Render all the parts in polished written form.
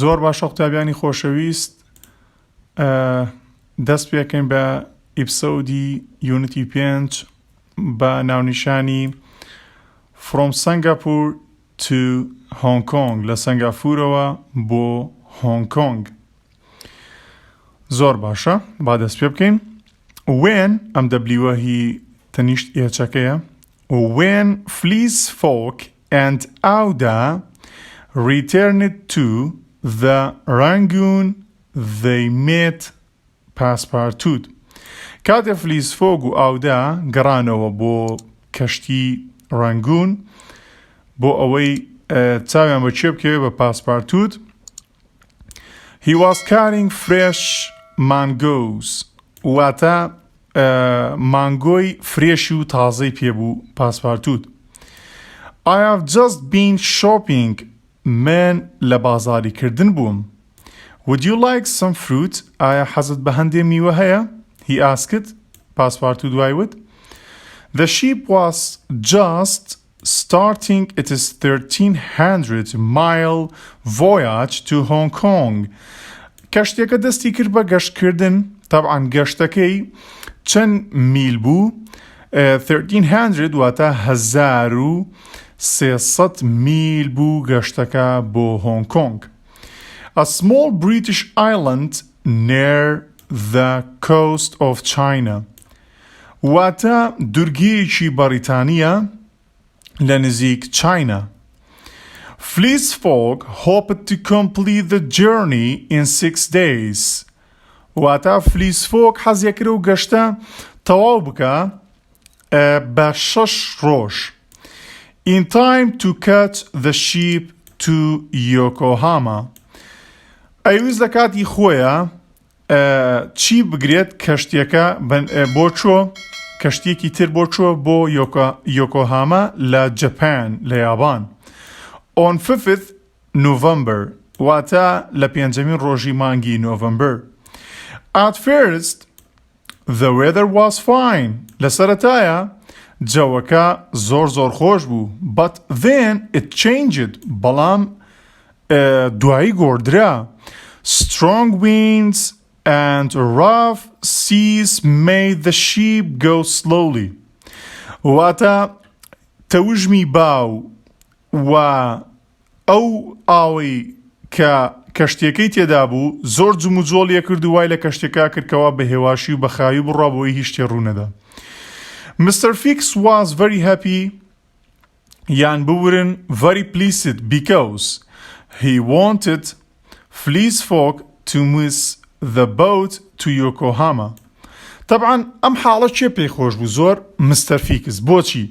زۆر باشە قوتابیانی خۆشەویست، دەست پێکەین بە ئیپسۆدی یونتی 5 بە ناونیشانی From Singapore to Hong Kong، لە سنگافورەوە بۆ هۆنگ کۆنگ. زۆر باشە، با دەست پێ بکەین. When ئەم دەبلیوە هی تەنیشت ئێچەکەیە. When fleece folk and Auda returned to the Rangoon they met passepartout. کاتێ فلیس فۆگ و ئاودا گەڕانەوە بۆ کەشتی ڕەنگون بۆ ئەوەی چاویان بە چێ بکەوێ بە پاسپارتوت. He was carrying fresh mangoes، واتە مانگۆی فرێشی و تازەی پێبوو پاسپارتوت. I have just been shopping، من لە بازاریکردن بووم. Would you like some fruit؟ ئایا حەزت بە هەندێ میوە هەیە؟ He asked. پاسپارتوت دوای وت. The ship was just starting its 1300-mile voyage to Hong Kong. کەشتێکە دەستی کرد بە گەشتکردن. طبعاً گەشتەکەی چەند میل بوو؟ 1300 واتە 1300 میل بوو گەشتەکە بۆ هۆنگ کۆنگ. A small British island near the coast of China. واتە دورگەیەکی بەریتانیە لە نزیک چاینا. Fleece folk hoped to complete the journey in 6 days. واتە فلیس فۆک حەزیەکرە و گەشتە تەواو بکە بە 6 ڕۆژ. In time to catch the ship to Yokohama. ئەویست لە کاتی خۆیە چی بگرێت کەشتیەکە بۆ چۆ کەشتیەکی تر بۆ چۆ بۆ یۆکۆهاما لە جەپان لە یابان. On 5th November، واتە لە 5مین ڕۆژی مانگی نۆڤەمبەر. At first the weather was fine، لە سەرەتایە جەوەکە زۆر خۆش بوو. But then it changed، بەڵام دوایی گۆڕدرا. Strong winds and rough seas made the ship go slowly. واتە تەوژمی باو و ئەو ئاوەی کە کەشتێکەی تێدا بوو زۆر جم و جۆڵیە کرد و وای لە کەشتێکا کردکەوە بە هێواشی و بەخاوی بڕوا بۆی هیچ شتێ ڕوونەدا. Mr. Fix was very happy، یان بورن very pleased because he wanted fleece folk to miss the boat to Yokohama. طبعا ئەم حاڵە چێ پێی خۆش بوو زۆر مستەر فیکس. بۆچی؟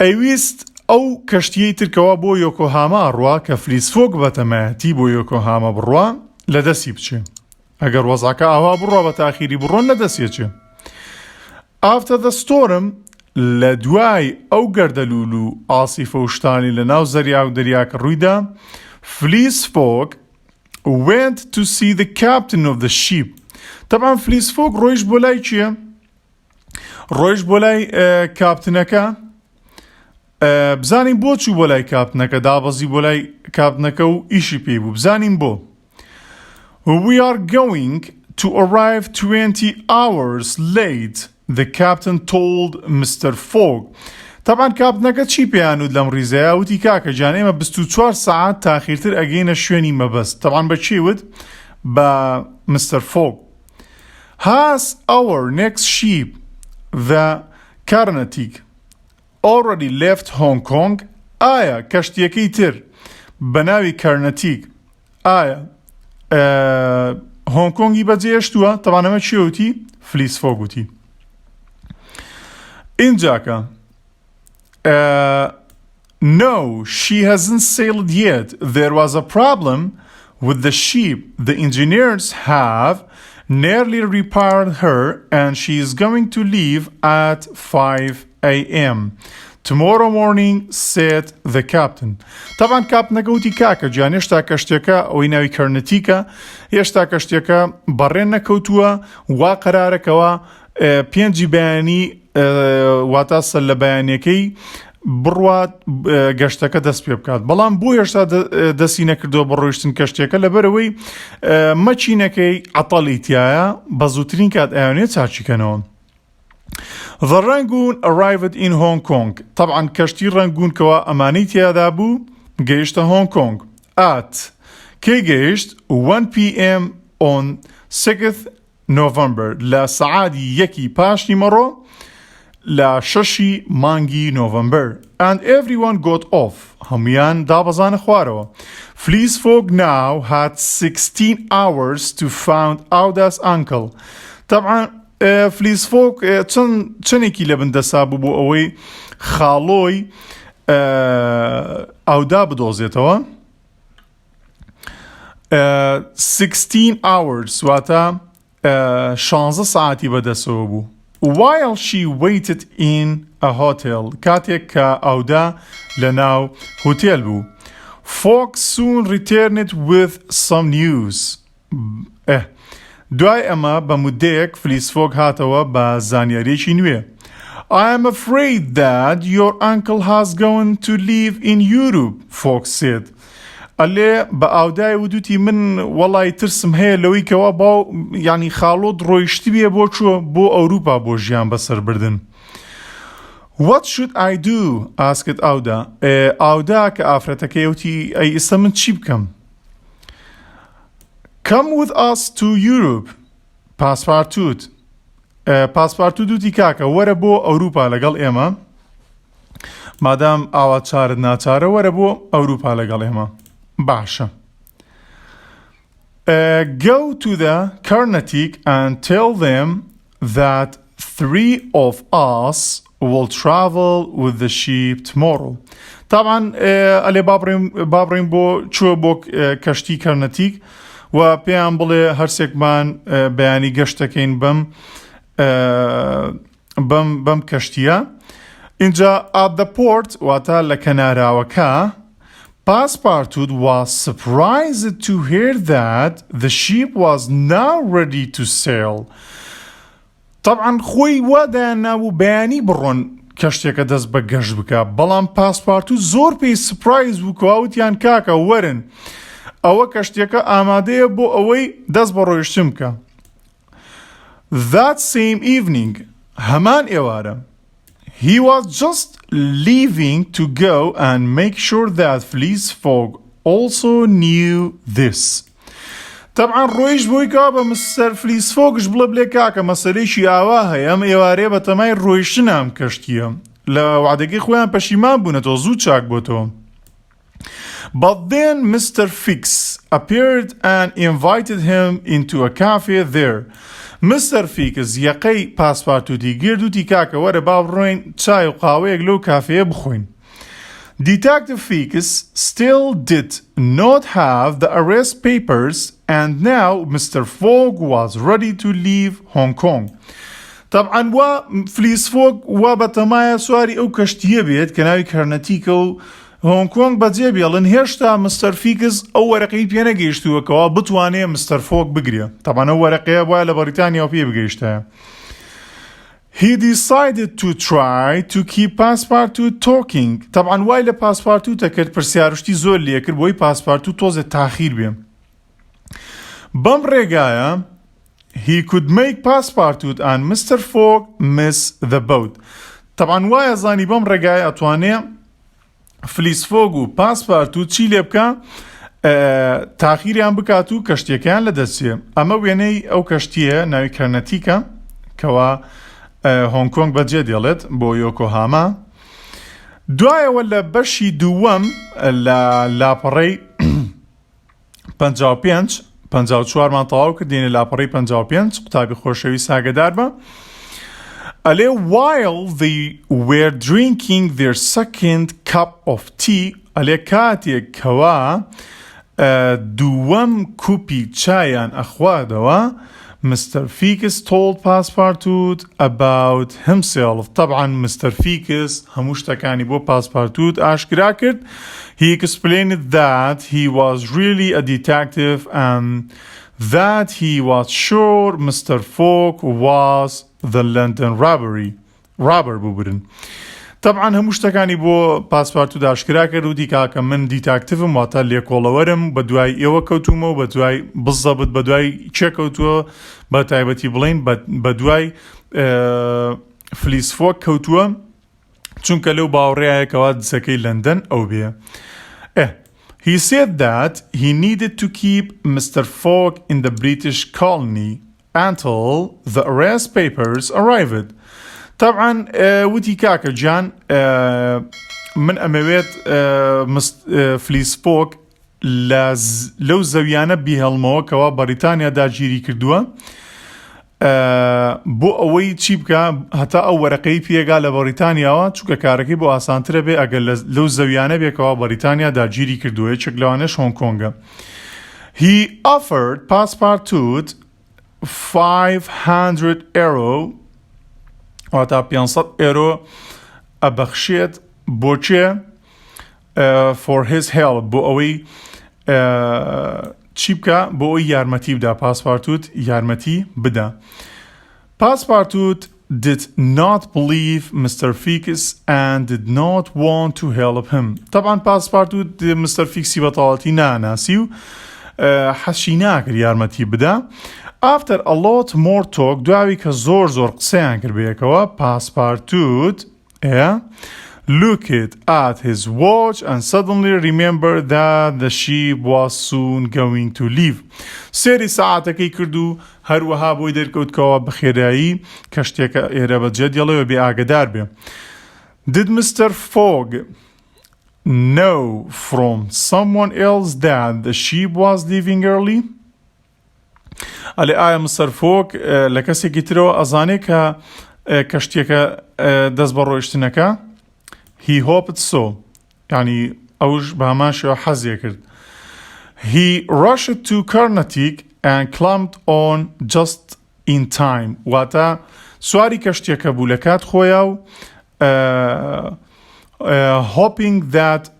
ئەویست ئەو کەشتیەی ترکەوە بۆ یۆکۆهاما ڕوا کە فلیس فۆک بەتەمایەتی بۆ یۆکۆهاما بڕوا لە دەستی بچێ. ئەگەر وەزاکە ئاوا بڕوا بە تاخیری بڕۆن لە دەستێچێ. After the storm، لە دوای ئەو گەردەلوول و ئاسیفە و شتانی لە ناو زەریا و دەریاکە ڕوویدا، فلیس فۆک went to see the captain of the ship. طبعا فلیس فۆک ڕۆیش بۆ لای چییە؟ ڕۆیش بۆ لای کاپتنەکە. بزانین بۆ چوو بۆ لای کاپتنەکە، دابەزی بۆ لای کاپتنەکە و ئیشی پێی بوو. بزانین بۆ. We are going to arrive 20 hours late، the captain told Mr. Fogg. طبعا کاپتنەکە چی پێیانوت لەم ڕیزەیە؟ وتی کاکە جان ئێمە 24 ساعت تاخیرتر ئەگەینە شوێنی مەبەست. طبعا بە چی وت؟ بە مستر فۆگ. Has our next ship the Carnatic already left Hong Kong؟ ئایا کەشتیەکەی تر بە ناوی کارنەتیک ئایا هۆنگ کۆنگی بەجێهێشتووە؟ طبعا ئەمە چی وتی؟ فلیس فۆگ وتی. اینجاکە No, she hasn't sailed yet. There was a problem with the ship. The engineers have nearly repaired her and she is going to leave at 5 a.m. tomorrow morning, said the captain. طبعا کاپتنەکە وتی کاکە گیان هێشتا کەشتێکە ئەوەی ناوی کەرنەتیکە هێشتا کەشتێکە بەڕێن نەکەوتووە وا قەرارەکەوە پێنجی بەیانی واتە سەر لە بەیانیەکەی بڕوات گەشتەکە دەست پێ بکات بەڵام بۆ هێشتا دەستی نەکردەوە بە ڕۆیشتن کەشتێکە لەبەرەوەی مەچینەکەی عەتەڵی تایە بە زووترین کات ئەیانێت چاچیکەنەوە. The Rangoon arrived in Hong Kong. طبعا کەشتی ڕەنگون کەوا ئەمانەی تیادا بوو گەیشتە Hong Kong at کەی گەیشت 1 p.m. on 6th November لە سەعاتی 1 پاشنی مەڕۆ لە 6 مانگی نۆڤەمبەر and everyone got off هەمویان دابەزانە خوارەوە. Fleece Folk now had 16 hours to find Auda's uncle. طبعا فلیس فۆک چەندێکی لە بندەسا بوو بۆ ئەوەی خاڵۆی ئەودا بدۆزێتەوە. 16 hours واتە 16 ساعتی بەدەسەوە بوو. While she waited in a hotel کاتێک کە ئەودا لە ناو هۆتێل بوو. Folk soon returned with some news. دوای ئەمە بە مودەیەک فلیس فۆک هاتەوە بە زانیاریەکی نوێ. I am afraid that your uncle has gone to live in Europe, Folk said. ئەلێ بە ئاودای ودوتی من وەڵی ترسم هەیە لەوەی کەوا باو یعنی خاڵۆت ڕۆیشتی بێ بۆ چووە بۆ ئەوروپا بۆ ژیان بەسەر بردن. What should I do? asked ئاودا. ئاودا کە ئافرەتەکەی وتی ئەی ئێستا من چی بکەم؟ Come with us to Europe. پاسپارتوت. پاسپارتوت دوتی کاکە وەرە بۆ ئەوروپا لەگەڵ ئێمە مادام ئاوا چارت ناچارە وەرە بۆ ئەوروپا لەگەڵ ئێمە. باشە. Go to the Carnatic and tell them that 3 of us will travel with the ship tomorrow. طبعا ئەلێ بابڕین بۆ چووە بۆ کەشتی کارنەتیک و پێیان بڵێ هەرسێکمان بەیانی گەشتەکەین بەم کەشتیە. اینجا at the port واتە لە کەناراوەکە Passepartout was surprised to hear that the ship was now ready to sail. طبعا خۆی وا دایاننابوو بەیانی بڕۆن کەشتێکە دەست بە گەشت بکە بەڵام پاسپارتوت زۆر پێی سپرایز بوو کەواوتیان کاکە وەرن ئەوە کەشتێکە ئامادەیە بۆ ئەوەی دەست بە ڕۆیشتن بکە. That same evening هەمان ئێوارە he was just leaving to go and make sure that Fleece Folk also knew this. طبعا ڕۆیش بۆی کا بە مستەر فلیس فۆکش بڵێ کاکە مەسەلەیەکی ئاوا هەیە ئەم ئێوارەیە بە تەمای ڕۆیشتن ئەم کەشتیە لە وعدەکەی خۆیان پەشیمان بوونەتەوە زوو چاک بۆتەوە. But then Mr. Fix appeared and invited him into a cafe there. Mr. Fix یەقەی پاسپارتوتی گرد وتی کاکە وەرە با بڕۆین چای و قاوەیەک لەو کافەیە بخۆین. Detective Fix still did not have the arrest papers and now Mr. Fogg was ready to leave Hong Kong. طبعا وا فلیس فۆک وا بەتەمایە سواری ئەو کەشتیە بێت کە ناوی کارنەتیکە و هۆنگ کۆنگ بەجێ بێڵن هێشتا مستەر فیکس ئەو وەرەقەی پێ نەگەیشتووەکەوە بتوانێ مستەر فۆک بگرێ طبعا ئەو وەرەقەیە وایە لە بەریتانیا پێ بگەیشتایە. He decided to try to keep Passepartout talking. طبعا وای لە پاسپارتوتە کرد پرسیارشتی زۆر لێ کرد بۆی پاسپارتوت تۆزێ تاخیر بێ. بەم ڕێگایە he could make Passepartout and Mr. Fogg miss the boat. طبعا وایە زانی بەم ڕێگایە ئەتوانێ فلیس فۆگ و پاسپارتوت چی لێ بکە تاخیریان بکات و کەشتیەکەیان لەدەستێ. ئەمە وێنەی ئەو کەشتیە ناوی کارنەتیکە کەوا هۆنگ کۆنگ بەجێ دێڵێت بۆ یۆکۆهاما. دوایەوە لە بەشی دووەم لە لاپەڕەی 54مان تەواو کردینە لاپەڕەی 55 قوتابی خۆشەویست ئاگادار بە. ئەلێ while they were drinking their second cup of tea ئەلێ کاتێک کەوا دووەم کوپی چایان ئەخوادەوە Mr. Fix told Passepartout about himself. طبعا Mr. Fix هەموو شتەکانی بۆ پاسپارتوت ئاشکرا کرد. He explained that he was really a detective and that he was sure Mr. Fogg was the London robber بووبرن. طبعا هەموو شتەکانی بۆ پاسپارت و داشکرا کرد و دیکا کە من دیتاکتیڤم واتە لێکۆڵەوەرم بە دوای ئێوە کەوتومە و بە دوای بزەبت بە دوای چێ کەوتووە بە تایبەتی بڵین بە دوای فلیسفۆک کەوتووە چونکە لەو باوەڕێیەکەوە دسەکەی لەندەن ئەو بێ. He said that he needed to keep Mr. Fogg in the British colony until the arrest papers arrived. طبعا وتي كاكا جان من أمويت فليس فوق لو زويانة بهالمو كوا بريطانيا دا جيري كردوا بو اوي تشيبكا هتا او ورقي بيغا لبريطانيا چوكا كاركي بو آسانتره بي اگر لو زويانة بي كوا بريطانيا دا جيري كردوا چكلوانش هونغ كونغا. He offered Passepartout 500 euro واتا 500 euro أبخشيت بوچه for his help بو اوي چیبکە بۆ ئەوی یارمەتی بدا پاسپارتوت یارمەتی بدا. Passepartout did not believe Mr. Fix and did not want to help him. طبعا پاسپارتوت مستر فیکسی بەتاڵەتی ناناسی و حەشی ناکرد یارمەتی بدا. After a lot more talk دواوی کە زۆر قسەیان کرد بەیەکەوە پاسپارتوت looked at his watch and suddenly remembered that the ship was soon going to leave. سێری ساعتەکەی کرد و هەروەها بۆی دەرکەوتکەوە بەخێرایی کەشتێکە ئێرە بەجێ دێڵێەوە بێ ئاگدار بێ. Did Mr. Fogg know from someone else that the ship was leaving early? ئەلێ ئایا مستەر فۆگ لە کەسێکی ترەوە ئەزانێ کە کەشتێکە دەست بە ڕۆیشتنەکە؟ He hoped so. يعني أوج بهماشي حزي كرد. He rushed to Carnatic and climbed on just in time. واتا سواري كشتيا كابولكات خوياو hoping that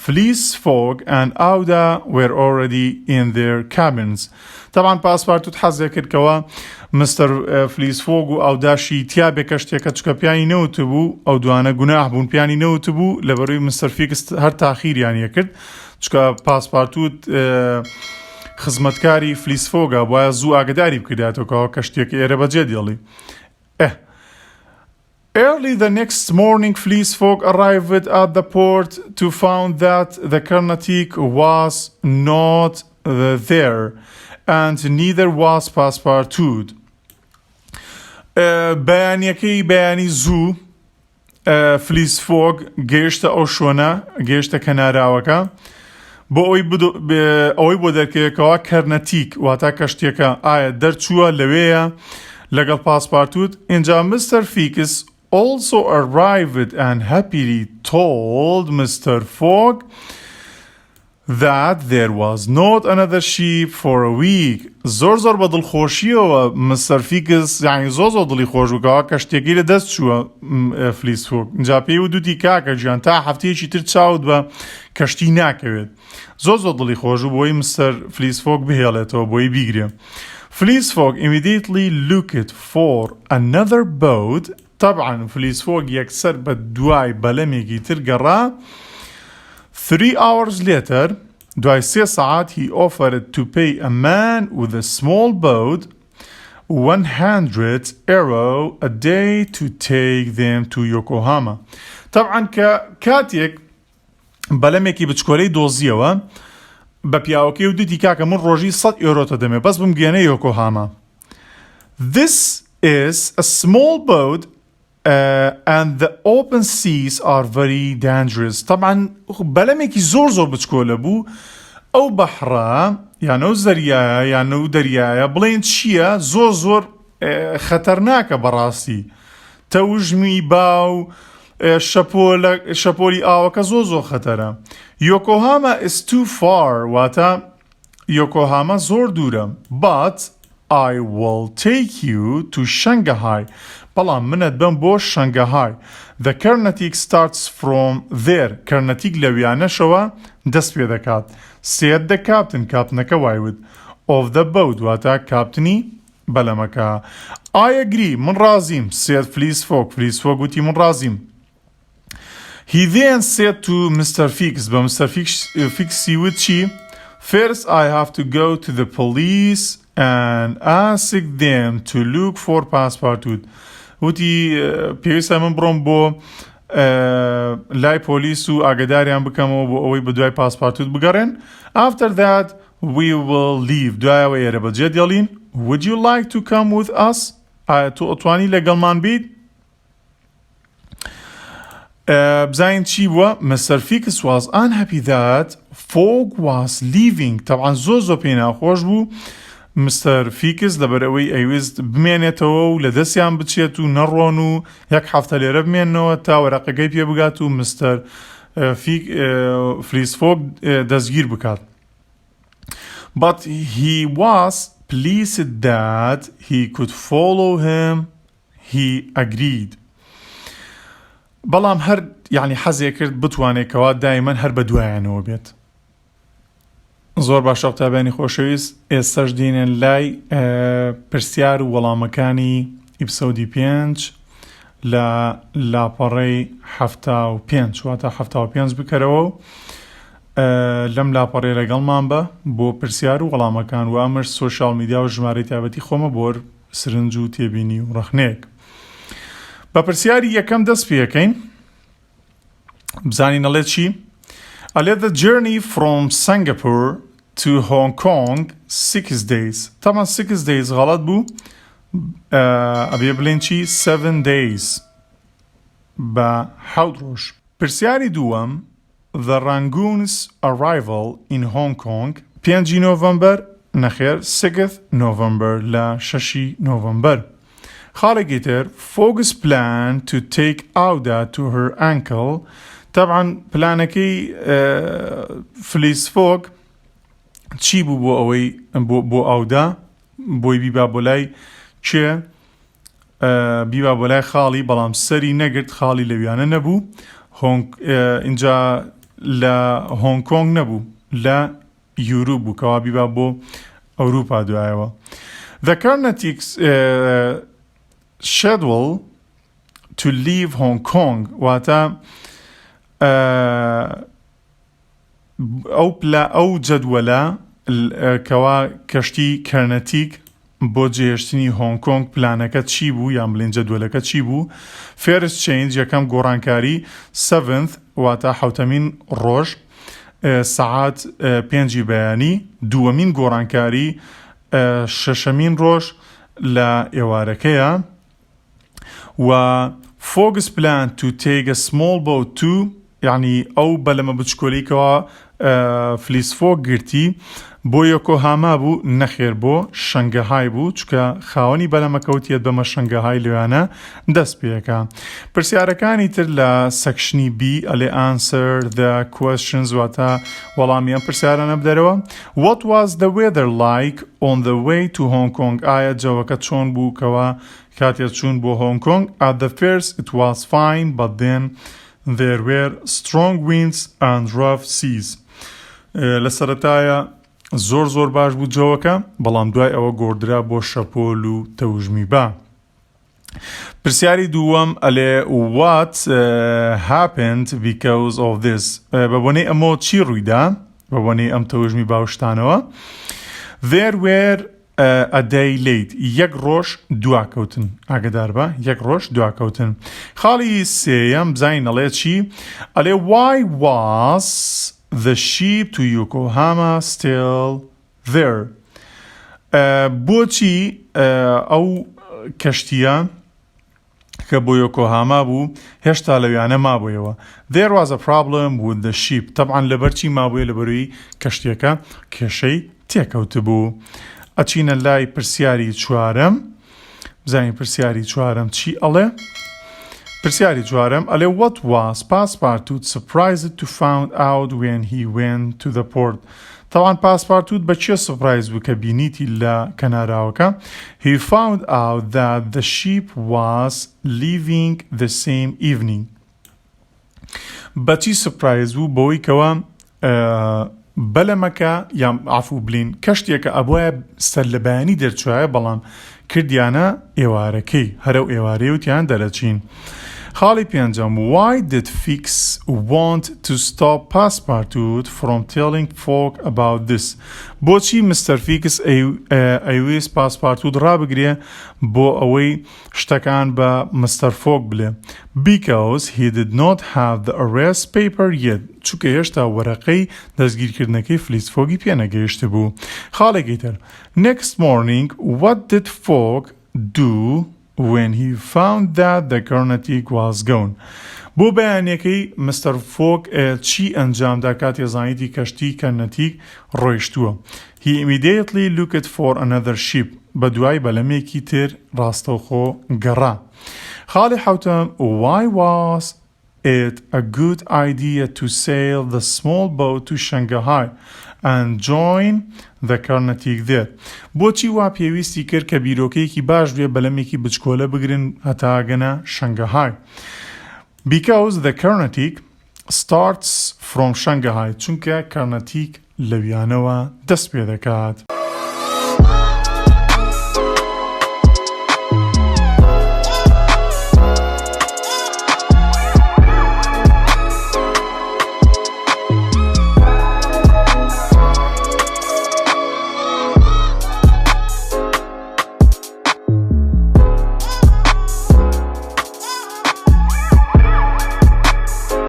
Fleece Fogg and Auda were already in their cabins. طبعا پاسپارتوت حەزێ کرد کەوە مستر فلیس فۆگ و ئەوداشی تیا بێ کەشتێکە چکە پیانی نەوت بوو ئەو دوانە گوناح بوون پیانی نەوت بوو لەبەرەوەی مستر فیکس هەر تاخیریانیە کرد چکە پاسپارتوت خزمەتکاری فلیس فۆگە بۆیە زوو ئاگداری بکرداتەوە کەشتێک ئێرە بەجێ دێڵی. Early the next morning, Fleece Fogg arrived at the port to find that the Carnatic was not there, and neither was Passepartout. بەیانیەکەی بەیانی زوو فلیس فۆگ گەیشتە ئەو شوێنە گەیشتە کەناراوەکە بۆ ئەوەی بۆ دەرکەوێتەوە کەرنەتیک واتە کەشتێکە ئایا دەرچووە لەوەیە لەگەڵ پاسپارتوت. اینجا مستر فیکس also arrived and happily told Mr. Fogg that there was not another ship for a week. زۆر بە دڵخۆشیەوە مستر فیکس یعنی زۆر دڵی خۆش بووکەوە کەشتێکی لە دەست چووە فلیس فۆگ. اینجا پێی وتوتی کاکە گیان تا هەفتەیەکی تر چاوت بە کەشتی ناکەوێت. زۆر دڵی خۆش بوو بۆی مستر فلیس فۆگ بهێڵێتەوە بۆی بیگرێ. Fleece Fogg immediately looked for another boat. طبعا فلیس فۆگ یەکسەر بە دوای بەلەمێکی تر گەڕا. 3 hours later دوای 3 ساعات he offered to pay a man with a small boat 100 euro a day to take them to Yokohama. طبعا كاتيك بەلەمێکی بچکۆلەی دۆزیەوە بە پیاوەکەی و دیتی کاکە من ڕۆژی 100 ئۆرۆتە دەمێ بەس بمگەێنە یۆکۆهاما. This is a small boat and the open seas are very dangerous. طبعا بەلەمێکی زۆر بچکۆلە بوو ئەو بەحرا یان ئەو زەریایە یان ئەو دەریایە بڵێن چییە زۆر خەتەرناکە بەڕاستی تەوژمی باو شەپۆلی ئاوەکە زۆر خەتەرە. Yokohama is too far واتە یۆکۆهاما زۆر دوورە. But I will take you to Shanghai. بەڵام منت بم بۆ شەنگەهای. The Carnatic starts from there. Carnatic لەویانەشەوە دەست پێ دەکات. Said the captain کاپتنەکە وایوت of the boat واتە کاپتنی بەلەمەکە. I agree من رازیم said فلیسفۆک وتی من رازیم. He then said to Mr. Fix بە Mr. Fixی وت چی؟ First I have to go to the police and ask them to look for passport. وتی پێویستە من بڕۆم بۆ لای پۆلیس و ئاگاداریان بکەمەوە بۆ ئەوەی بە دوای پاسپارتوت بگەڕێن. After that we will leave. دوایەوە ئێرە بەجێ دێڵین. Would you like to come with us? تۆ ئەتوانی لەگەڵمان بیت؟ بزانین چی بووە؟ Mr. Fix was unhappy that Fogg was leaving. طبعا زۆر پێی ناخۆش بوو مستر فیکس لەبەر ئەوەی ئەیویست بمێنێتەوە و لە دەستیان بچێت و نەڕۆن و یەک هەفتە لێرە بمێنەوە تا وەرەقەکەی پێ بگات و مستر فلیسفۆک دەستگیر بکات. But he was pleased that he could follow him. He agreed. بەڵام هەر یعنی حەزێ کرد بتوانێتەوە دایمەن هەر بە دوایانەوە بێت. زۆر باشە قوتابیانی خۆشەویست، ئێستاش دێنێن لای پرسیار و وەڵامەکانی ئیپسۆدی 5 لە لاپەڕەی 75 واتە 75 بکەرەوە لەم لاپەڕێ لەگەڵمان بە بۆ پرسیار و وەڵامەکان و ئەمەش سۆشیال میدیا و ژمارەی تایبەتی خۆمە بۆ سرنج و تێبینی و ڕەخنەیەک. بە پرسیاری یەکەم دەست پێەکەین. بزانین ئەڵێت چی؟ ئەڵێت the journey from Singapore to Hong Kong 6 days. طبعا 6 days غەڵەت بوو. ئەبێ بڵێن چی؟ 7 days بە 7 ڕۆژ. پرسیاری دووەم The Rangoon's arrival in Hong Kong 5 نۆڤەمبەر نەخێر 6 نۆڤەمبەر لە 6 نۆڤەمبەر. خاڵێکی تر Fogg's plan to take Auda to her uncle. طبعا پلانەکەی فلیسفۆک چی بوو بۆ ئەوەی بۆ ئەودا بۆی بیبا بۆ لای چێ؟ بیبا بۆ لای خاڵی، بەڵام سەری نەگرت، خاڵی لەویانە نەبوو. اینجا لە هۆنگ کۆنگ نەبوو، لە یوروپ بوو کەوا بیبا بۆ ئەوروپا دوایەوە. The Carnatic schedule to leave Hong Kong واتە ئەو جەدوەلە کەوا کەشتی کەرنەتیک بۆ جێهێشتنی هۆنگ کۆنگ پلانەکە چی بوو یان بڵێن جەدوەلەکە چی بوو؟ First change یەکەم گۆڕانکاری 7th واتە حوتەمین ڕۆژ سەعات 5 بەیانی، دووەمین گۆڕانکاری 6مین ڕۆژ لە ئێوارەکەیە. و Fogg's plan to take a small boat to یعنی ئەو بەلەمە بچکۆلیکەوە فلیسفۆک گرتی بۆ یۆکۆهاما بوو نەخێر بۆ شەنگەهای بوو چکە خاوەنی بەلەمەکەوتیت بەمە شەنگەهای لەوانە دەست پێەکە. پرسیارەکانی تر لە سەکشنی بی ئەلێ answer the questions واتە وەڵامی ئەم پرسیارانە بدەرەوە. What was the weather like on the way to Hong Kong؟ ئایا جەوەکە چۆن بوو کەوا کاتێک چوون بۆ هۆنگ کۆنگ؟ At the first it was fine but then there were strong winds and rough seas. لە سەرەتایە زۆر باش بوو جەوەکە، بەڵام دوای ئەوە گۆڕدرا بۆ شەپۆل و تەوژمی با. پرسیاری دووەم ئەلێ what happened because of this؟ بەبوونەی ئەمە چی ڕوویدا؟ بەبوونەی ئەم تەوژمی باوشتانەوە. There were a day late. یەک ڕۆژ دواکەوتن. ئاگدار بە یەک ڕۆژ دواکەوتن. خاڵی سێیەم بزانین ئەڵێ چی؟ ئەلێ why was the ship to Yokohama still there؟ بۆچی ئەو کەشتیە کە بۆ یۆکۆهاما بوو هێشتا لەویانە مابوویەوە. There was a problem with the ship. طبعا لەبەرچی مابوویە لەبەروی کەشتیەکە کێشەی تێکەوت بوو. ئەچینە لای پرسیاری چوارەم. بزانین پرسیاری چوارەم چی ئەڵێ؟ پرسیاری چوارەم ئەڵێ what was Passepartout surprised to find out when he went to the port؟ طبعا پاسپارتوت بە چێ سپرایز بوو کە بینیتی لە کەناراوەکە؟ He found out that the ship was leaving the same evening. بەچی سپرایز بوو؟ بەوەی کەوە بەلەمەکە یان عفو بلین کەشتێکە ئەبووە سەرلەبایانی دەرچوایە بەڵام کردیانە ئێوارەکەی هەرەو ئێوارەی وتیان دەرەچین. خاڵی پێنجەم Why did Fix want to stop Passepartout from telling folk about this؟ بۆچی مستەر فیکس ئەیویست پاسپارتوت ڕابگرێ بۆ ئەوەی شتەکان بە مستەر فۆک بڵێ Because he did not have the arrest paper yet چونکە هێشتا وەرەقەی دەستگیرکردنەکەی فلیس فۆگی پێنەگەیشت بوو. خاڵێکی تر Next morning what did Fogg do when he found that the Carnatic was gone؟ بۆ بەیانیەکەی مستەر فۆک چی ئەنجامدا کاتی زانیتی کەشتی کەرنەتیک ڕۆیشتووە. He immediately looked for another ship. بە دوای بەلەمێکی تر ڕاستەوخۆ گەڕا. خاڵی حوتەم Why was it a good idea to sail the small boat to Shanghai and join the Carnatic there؟ بۆچی وا پێویستی کرد کە بیرۆکەیەکی باش بێ بەلەمێکی بچکۆلە بگرن هەتاگەنە شەنگەهای. Because the Carnatic starts from Shanghai چونکە کارنەتیک لەویانەوە دەست پێ دەکات.